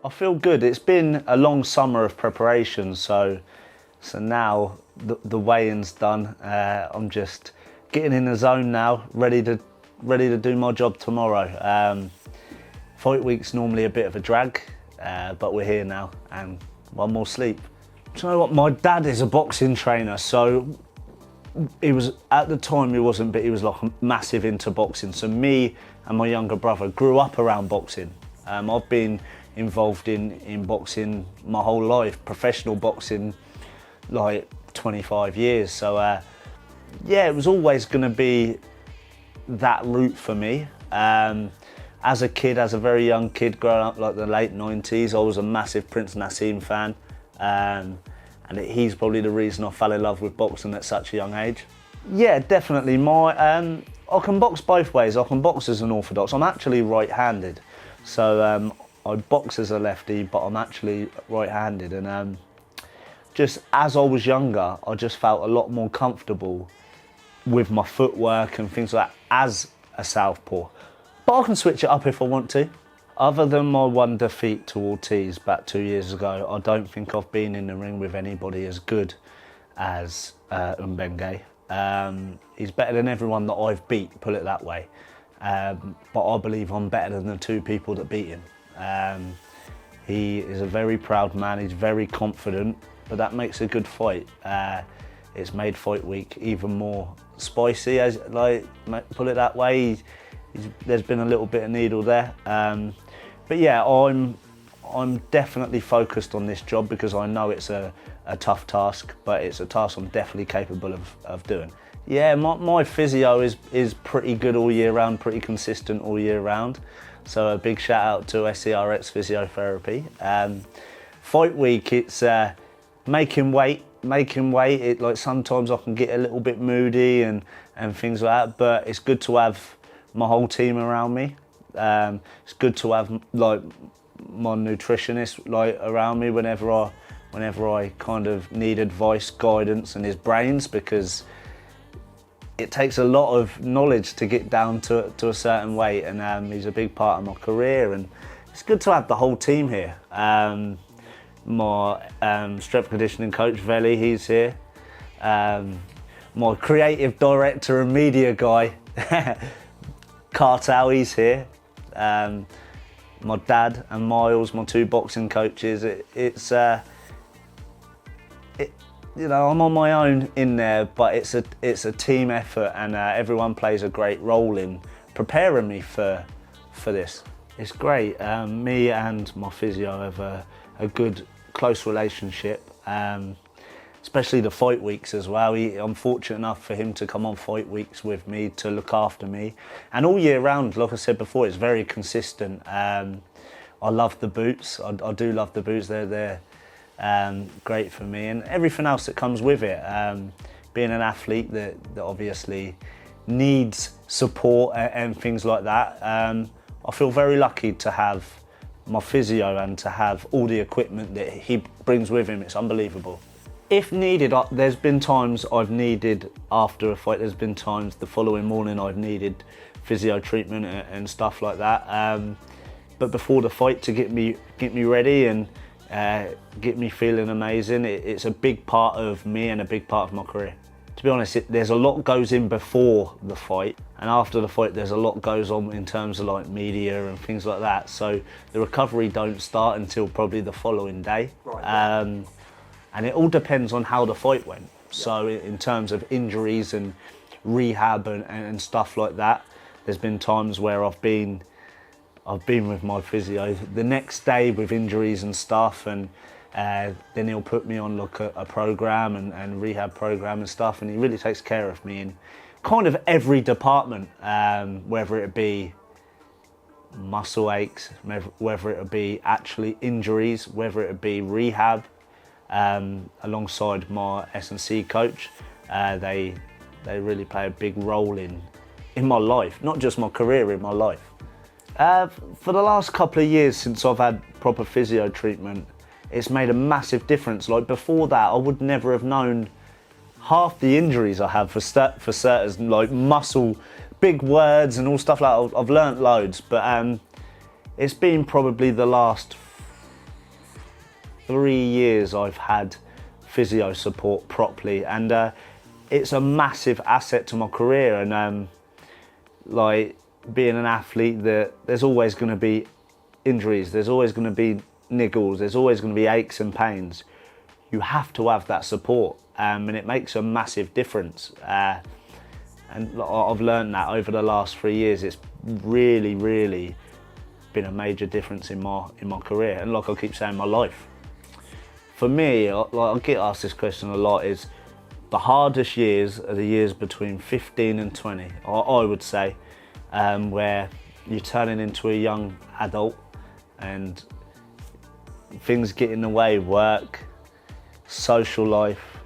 I feel good. It's been a long summer of preparation, so now the weigh-in's done. I'm just getting in the zone now, ready to do my job tomorrow. Fight week's normally a bit of a drag, but we're here now, and one more sleep. Do you know what? My dad is a boxing trainer, so he was, at the time he wasn't, but he was like massive into boxing. So me and my younger brother grew up around boxing. I've been involved in boxing my whole life, professional boxing, like 25 years. So yeah, it was always going to be that route for me. As a kid, as a very young kid, growing up like the late 90s, I was a massive Prince Nassim fan. And he's probably the reason I fell in love with boxing at such a young age. Yeah, definitely. I can box both ways. I can box as an orthodox. I'm actually right-handed, so I box as a lefty, but I'm actually right-handed. And just as I was younger, I just felt a lot more comfortable with my footwork and things like that as a southpaw. But I can switch it up if I want to. Other than my one defeat to Ortiz back 2 years ago, I don't think I've been in the ring with anybody as good as Mbenge. He's better than everyone that I've beat, put it that way. But I believe I'm better than the two people that beat him. He is a very proud man, he's very confident, but that makes a good fight. It's made fight week even more spicy, as put it that way. There's been a little bit of needle there. But yeah, I'm definitely focused on this job because I know it's a tough task, but it's a task I'm definitely capable of doing. Yeah, my physio is pretty good all year round, pretty consistent all year round. So a big shout out to SCRX Physiotherapy. Fight week, it's making weight. It, like, sometimes I can get a little bit moody and things like that, but it's good to have my whole team around me. It's good to have like my nutritionist around me whenever I kind of need advice, guidance, and his brains, because it takes a lot of knowledge to get down to a certain weight, and he's a big part of my career, and it's good to have the whole team here. My strength conditioning coach Veli, he's here. My creative director and media guy Cartel, he's here. My dad and Miles, my two boxing coaches. You know, I'm on my own in there, but it's a team effort, and everyone plays a great role in preparing me for this. It's great. Me and my physio have a good, close relationship. Especially the fight weeks as well. I'm fortunate enough for him to come on fight weeks with me to look after me. And all year round, like I said before, it's very consistent. I love the boots. I do love the boots. They're great for me, and everything else that comes with it. Being an athlete that obviously needs support and things like that. I feel very lucky to have my physio and to have all the equipment that he brings with him. It's unbelievable. If needed, there's been times I've needed, after a fight, there's been times the following morning I've needed physio treatment and stuff like that. But before the fight, to get me ready and get me feeling amazing, it's a big part of me and a big part of my career. To be honest, there's a lot goes in before the fight, and after the fight there's a lot goes on in terms of like media and things like that. So the recovery don't start until probably the following day. Right. And it all depends on how the fight went. So in terms of injuries and rehab and stuff like that, there's been times where I've been with my physio the next day with injuries and stuff, and then he'll put me on like a program and rehab program and stuff, and he really takes care of me in kind of every department, whether it be muscle aches, whether it be actually injuries, whether it be rehab. Alongside my S&C coach, they really play a big role in my life, not just my career, in my life. For the last couple of years since I've had proper physio treatment, it's made a massive difference. Like before that, I would never have known half the injuries I have for certain, like muscle, big words and all stuff like that. I've learnt loads, but it's been probably the last 3 years I've had physio support properly, and it's a massive asset to my career. And like being an athlete, there's always going to be injuries, there's always going to be niggles, there's always going to be aches and pains. You have to have that support, and it makes a massive difference. And I've learned that over the last 3 years. It's really been a major difference in my career, and like I keep saying, my life. For me, I get asked this question a lot, is the hardest years are the years between 15 and 20, I would say, where you're turning into a young adult and things get in the way, work, social life,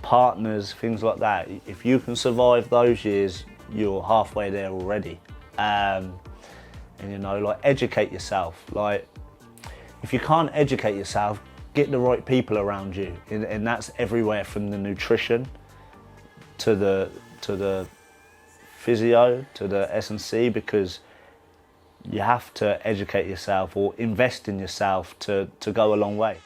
partners, things like that. If you can survive those years, you're halfway there already. And you know, like, educate yourself. Like, if you can't educate yourself, get the right people around you, and that's everywhere from the nutrition to the physio to the S&C, because you have to educate yourself or invest in yourself to go a long way.